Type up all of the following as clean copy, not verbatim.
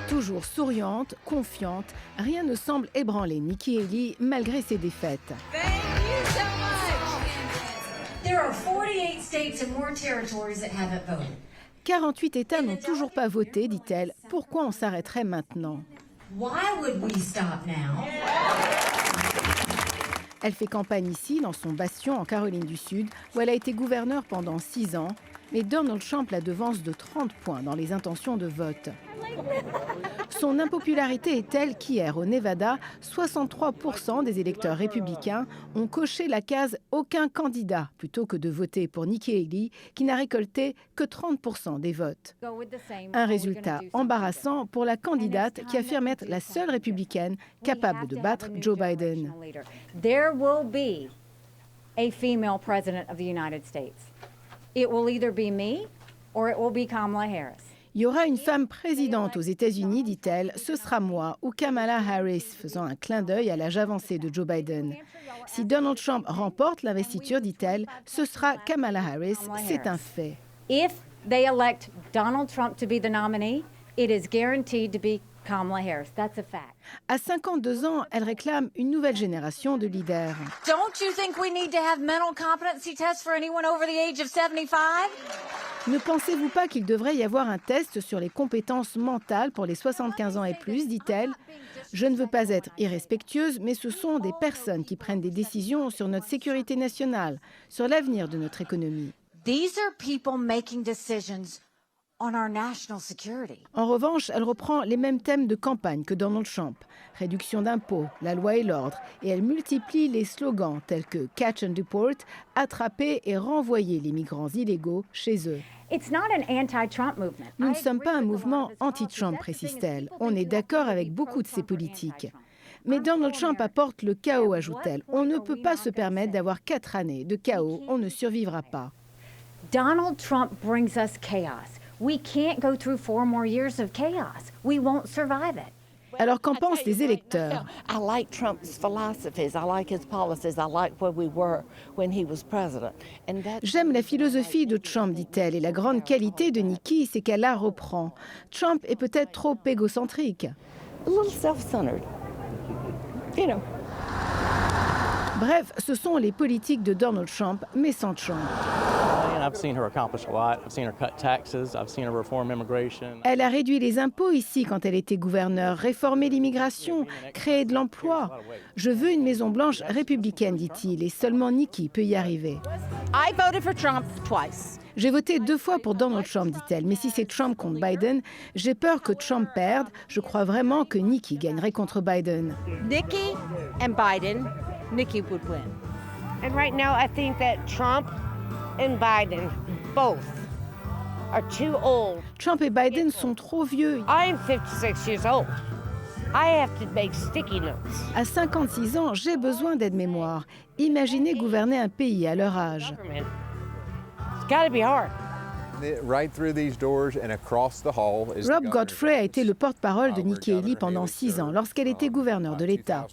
Toujours souriante, confiante, rien ne semble ébranler Nikki Haley malgré ses défaites. Thank you so much. There are 48 states and more territories that haven't voted. 48 États n'ont toujours pas voté, dit-elle. Pourquoi on s'arrêterait maintenant? Why would we stop now? Elle fait campagne ici, dans son bastion en Caroline du Sud, où elle a été gouverneure pendant 6 ans. Mais Donald Trump la devance de 30 points dans les intentions de vote. Son impopularité est telle qu'hier, au Nevada, 63% des électeurs républicains ont coché la case « Aucun candidat » plutôt que de voter pour Nikki Haley, qui n'a récolté que 30% des votes. Un résultat embarrassant pour la candidate qui affirme être la seule républicaine capable de battre Joe Biden. There will be a female president of the United States. It will either be me or it will be Kamala Harris. Il y aura une femme présidente aux États-Unis, dit-elle, ce sera moi ou Kamala Harris, faisant un clin d'œil à l'âge avancé de Joe Biden. Si Donald Trump remporte l'investiture, dit-elle, ce sera Kamala Harris, c'est un fait. If they elect Donald Trump to be the nominee, it is guaranteed to be Kamala Harris. That's a fact. À 52 ans, elle réclame une nouvelle génération de leaders. Don't you think we need to have mental competency tests for anyone over the age of 75? Ne pensez-vous pas qu'il devrait y avoir un test sur les compétences mentales pour les 75 ans et plus, dit-elle. Je ne veux pas être irrespectueuse, mais ce sont des personnes qui prennent des décisions sur notre sécurité nationale, sur l'avenir de notre économie. These are people making decisions on our national security. En revanche, elle reprend les mêmes thèmes de campagne que Donald Trump. Réduction d'impôts, la loi et l'ordre. Et elle multiplie les slogans tels que « catch and deport », attraper et renvoyer les migrants illégaux chez eux. Nous ne sommes pas un mouvement anti-Trump, précise-t-elle. On est d'accord avec beaucoup de ses politiques. Mais Donald Trump apporte le chaos, ajoute-t-elle. On ne peut pas se permettre d'avoir 4 années de chaos. On ne survivra pas. Donald Trump brings us chaos. We can't go through 4 more years of chaos. We won't survive it. Alors qu'en pensent les électeurs? I like Trump's philosophies. I like his policies. I like where we were when he was president. J'aime la philosophie de Trump, dit-elle, et la grande qualité de Nikki, c'est qu'elle la reprend. Trump est peut-être trop égocentrique. A little self-centered. You know. Bref, ce sont les politiques de Donald Trump, mais sans Trump. Elle a réduit les impôts ici quand elle était gouverneure, réformé l'immigration, créé de l'emploi. Je veux une Maison-Blanche républicaine, dit-il, et seulement Nikki peut y arriver. I voted for Trump twice. J'ai voté 2 fois pour Donald Trump, dit-elle, mais si c'est Trump contre Biden, j'ai peur que Trump perde. Je crois vraiment que Nikki gagnerait contre Biden. Nikki and Biden, Nikki would win. And right now I think that Trump and Biden both are too old. Trump et Biden sont trop vieux. I'm 56 years old. I have to make sticky notes. À 56 ans, j'ai besoin d'aide-mémoire. Imaginez gouverner un pays à leur âge. It's gotta be hard. Rob Godfrey a été le porte-parole de Nikki Haley pendant 6 ans, lorsqu'elle était gouverneure de l'État.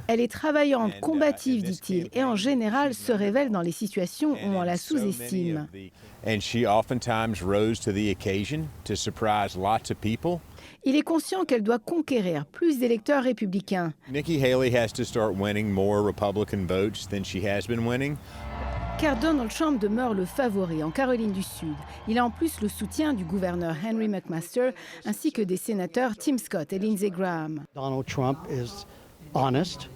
Elle est travaillante, combative, dit-il, et en général se révèle dans les situations où on la sous-estime. Il est conscient qu'elle doit conquérir plus d'électeurs républicains. Nikki Haley has to start winning more Republican votes than she has been winning. Car Donald Trump demeure le favori en Caroline du Sud. Il a en plus le soutien du gouverneur Henry McMaster ainsi que des sénateurs Tim Scott et Lindsey Graham. Donald Trump is honest.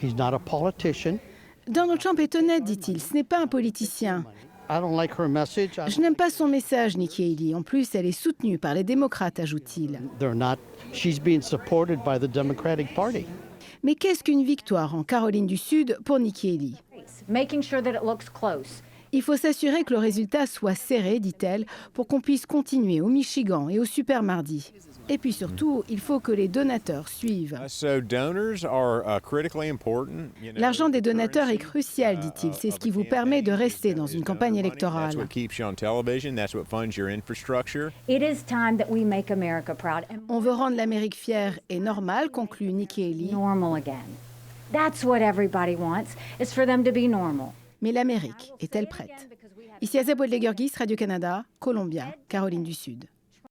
He's not a politician. Donald Trump est honnête, dit-il. Ce n'est pas un politicien. I don't like her message. Je n'aime pas son message, Nikki Haley. En plus, elle est soutenue par les démocrates, ajoute-t-il. She's being supported by the Democratic Party. Mais qu'est-ce qu'une victoire en Caroline du Sud pour Nikki Haley? Making sure that it looks close. Il faut s'assurer que le résultat soit serré, dit-elle, pour qu'on puisse continuer au Michigan et au Super Mardi. Et puis surtout, il faut que les donateurs suivent. L'argent des donateurs est crucial, dit-il. C'est ce qui vous permet de rester dans une campagne électorale. On veut rendre l'Amérique fière et normale, conclut Nikki Haley. Normal again. That's what everybody wants, is for them to be normal. Mais l'Amérique est-elle prête? Ici Azabouel Legurgis, Radio-Canada, Columbia, Caroline du Sud.